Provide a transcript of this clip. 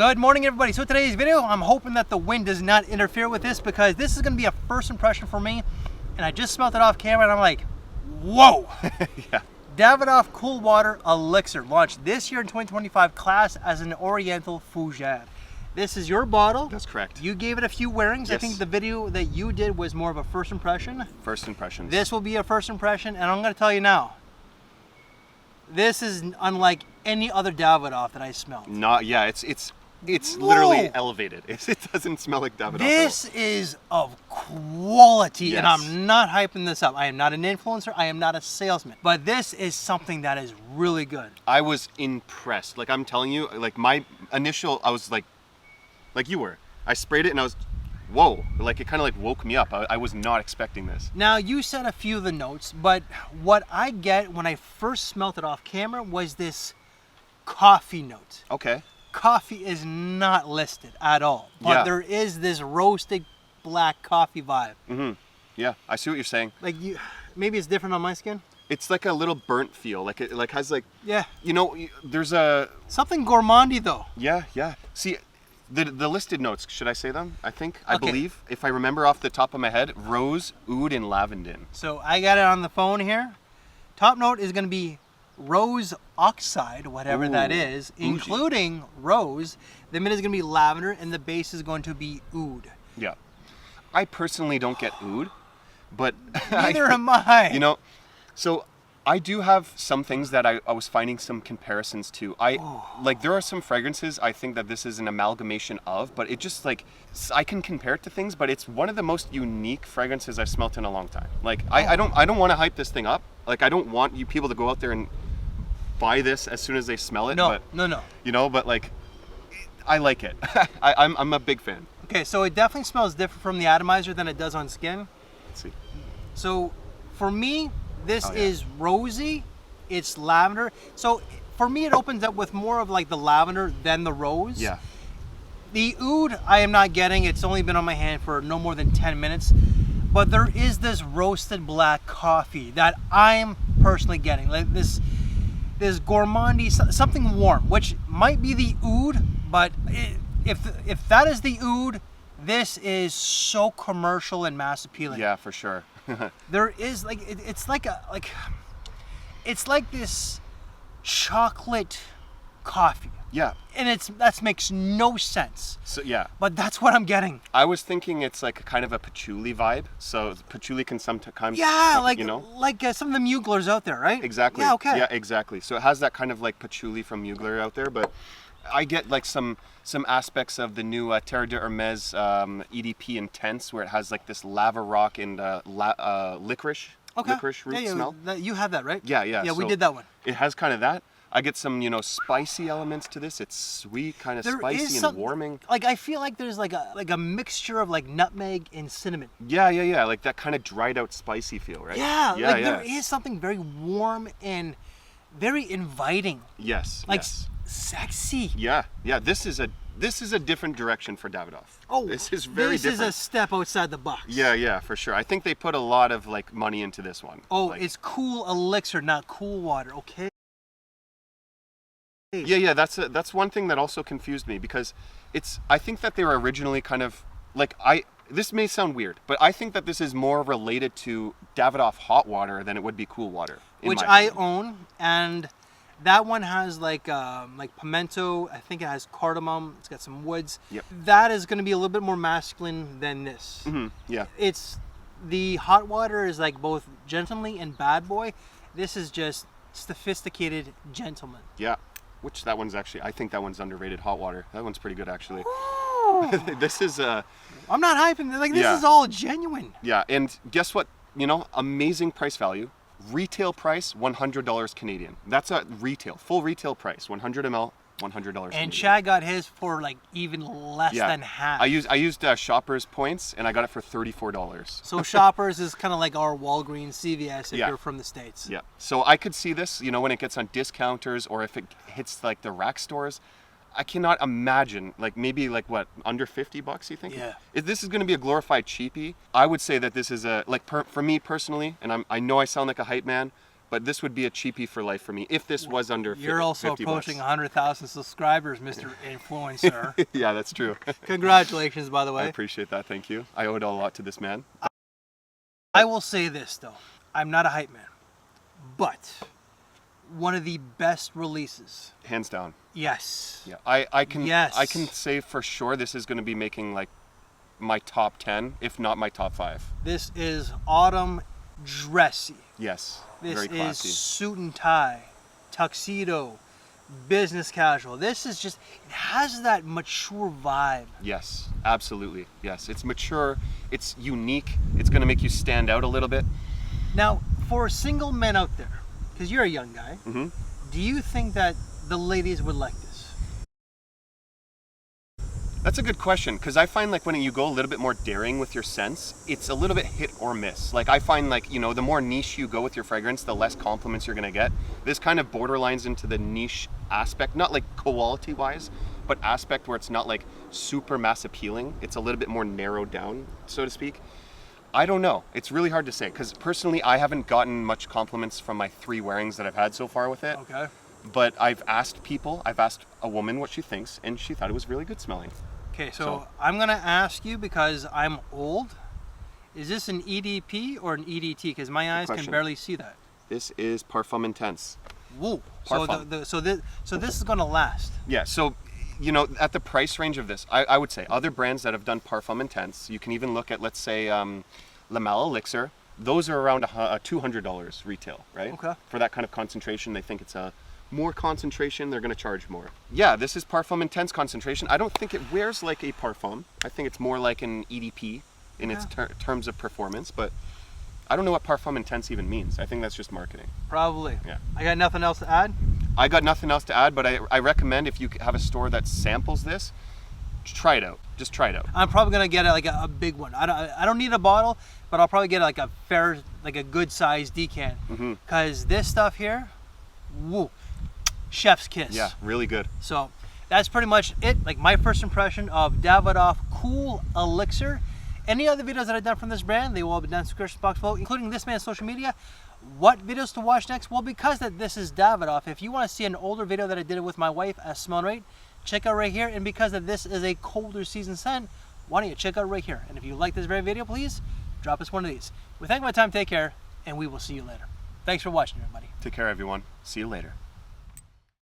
Good morning, everybody. So today's video, I'm hoping that the wind does not interfere with this because this is going to be a first impression for me. And I just smelled it off camera and I'm like, whoa. Yeah. Davidoff Cool Elixir launched this year in 2025, class as an Oriental Fougere. This is your bottle. That's correct. You gave it a few wearings. Yes. I think the video that you did was more of a first impression. First impressions. This will be a first impression, and I'm going to tell you now, this is unlike any other Davidoff that I smelled. Yeah, it's literally elevated. It doesn't smell like Davidoff. This is of quality, yes. And I'm not hyping this up. I am not an influencer. I am not a salesman. But this is something that is really good. I was impressed. Like I'm telling you, like my initial, I was like you were. I sprayed it and I was, whoa. Like it kind of like woke me up. I was not expecting this. Now you said a few of the notes, but what I get when I first smelt it off camera was this coffee note. Okay. Coffee is not listed at all, but there is this roasted black coffee vibe. Mm-hmm. Yeah, I see what you're saying. Like maybe it's different on my skin. It's like a little burnt feel. Like it like has like, yeah. You know, there's a something gourmandy though. Yeah. See, the listed notes. Should I say them? I Okay. believe, if I remember off the top of my head, Rose, Oud, and Lavender. So I got it on the phone here. Top note is going to be Rose Oxide, whatever that is, including Rose. The mid is going to be Lavender, and the base is going to be Oud. Yeah. I personally don't get Oud, but neither am I. You know, so I do have some things that I was finding some comparisons to. Like there are some fragrances I think that this is an amalgamation of, but it just like, I can compare it to things, but it's one of the most unique fragrances I've smelt in a long time. Like I don't want to hype this thing up. Like I don't want you people to go out there and buy this as soon as they smell it. No. You know, but like, I like it. I'm a big fan. Okay, so it definitely smells different from the atomizer than it does on skin. Let's see. So for me, this is rosy, it's lavender. So for me, it opens up with more of like the lavender than the rose. Yeah. The oud, I am not getting. It's only been on my hand for no more than 10 minutes. But there is this roasted black coffee that I'm personally getting. Like this gourmandy, something warm, which might be the oud, but if that is the oud, this is so commercial and mass appealing. Yeah, for sure. There is like it's like this chocolate coffee. Yeah. And that makes no sense. So yeah. But that's what I'm getting. I was thinking it's like kind of a patchouli vibe. So patchouli can sometimes, like you know, like some of the Muglers out there, right? Exactly. Yeah. Okay. Yeah, exactly. So it has that kind of like patchouli from Mugler out there, but I get like some aspects of the new Terre de Hermes EDP Intense, where it has like this lava rock and licorice. Okay. Licorice root smell. You have that, right? Yeah. Yeah, So we did that one. It has kind of that. I get some, you know, spicy elements to this. It's sweet, kind of spicy and warming. Like I feel like there's like a mixture of like nutmeg and cinnamon. Yeah. Like that kind of dried out spicy feel, right? Yeah. There is something very warm and very inviting. Yes. Like sexy. Yeah. This is a different direction for Davidoff. Oh, this is very different. This is a step outside the box. Yeah, for sure. I think they put a lot of like money into this one. Oh, like, it's Cool Elixir, not Cool Water. Okay. Yeah. That's one thing that also confused me because I think that they were originally kind of like this may sound weird, but I think that this is more related to Davidoff hot water than it would be cool water. Which I own, and that one has like pimento. I think it has cardamom. It's got some woods. Yep. That is going to be a little bit more masculine than this. Mm-hmm. Yeah. It's the hot water is like both gentlemanly and bad boy. This is just sophisticated gentleman. Yeah. Which that one's actually, I think that one's underrated. Hot water. That one's pretty good actually. This is I'm not hyping. Like this is all genuine. Yeah, and guess what? You know, amazing price value. Retail price, $100 Canadian. That's a full retail price, 100 ml, $100. And Chad got his for like even less than half. I used Shoppers points, and I got it for $34. So Shoppers is kind of like our Walgreens, CVS if you're from the States. Yeah. So I could see this, you know, when it gets on discounters or if it hits like the rack stores. I cannot imagine, like maybe like what, under $50 you think? Yeah. If this is going to be a glorified cheapie, I would say that this is for me personally, and I know I sound like a hype man, But this would be a cheapie for life for me if this was under 50 You're also approaching 100,000 subscribers, Mr. Influencer. Yeah, that's true. Congratulations, by the I way. appreciate that. Thank you. I owe it a lot to this man. I will say this, though. I'm not a hype man, but one of the best releases. Hands down. Yes. Yeah, I can Yes. I can say for sure this is going to be making like my top 10, if not my top 5. This is autumn dressy. Yes. This very is classy. suit and tie, tuxedo, business casual. This is just, it has that mature vibe. Yes, absolutely. Yes, it's mature, it's unique, it's going to make you stand out a little bit. Now, for single men out there, because you're a young guy, Mm-hmm. do you think that the ladies would like this? That's a good question, because I find like when you go a little bit more daring with your scents, it's a little bit hit or miss. Like I find like, you know, the more niche you go with your fragrance, the less compliments you're going to get. This kind of borderlines into the niche aspect, not like quality wise, but aspect where it's not like super mass appealing. It's a little bit more narrowed down, so to speak. I don't know. It's really hard to say, because personally I haven't gotten much compliments from my 3 wearings that I've had so far with it. Okay. But I've asked people, I've asked a woman what she thinks, and she thought it was really good smelling. Okay, so I'm going to ask you, because I'm old, is this an EDP or an EDT? Because my eyes can question. barely see that. This is Parfum Intense. Whoa. So, Parfum. so this is going to last. Yeah, so, you know, at the price range of this, I would say other brands that have done Parfum Intense, you can even look at, let's say, Lavender Elixir. Those are around $200 retail, right? Okay. For that kind of concentration, they think it's a more concentration, they're going to charge more. Yeah, this is Parfum Intense concentration. I don't think it wears like a Parfum. I think it's more like an EDP in its terms of performance, but I don't know what Parfum Intense even means. I think that's just marketing. Probably. Yeah. I got nothing else to add. I got nothing else to add, but I recommend if you have a store that samples this, try it out. Just try it out. I'm probably gonna get like a big one. I don't need a bottle, but I'll probably get like a good sized decant. Because this stuff here, woo, chef's kiss. Yeah, really good. So that's pretty much it. Like my first impression of Davidoff Cool Elixir. Any other videos that I've done from this brand, they will all be down in the description box below, including this man's social media. What videos to watch next? Well, because this is Davidoff, if you want to see an older video that I did with my wife as Smell Rate, check out right here. And because this is a colder season scent, why don't you check out right here? And if you like this very video, please drop us one of these. We thank you for my time. Take care, and we will see you later. Thanks for watching, everybody. Take care, everyone. See you later.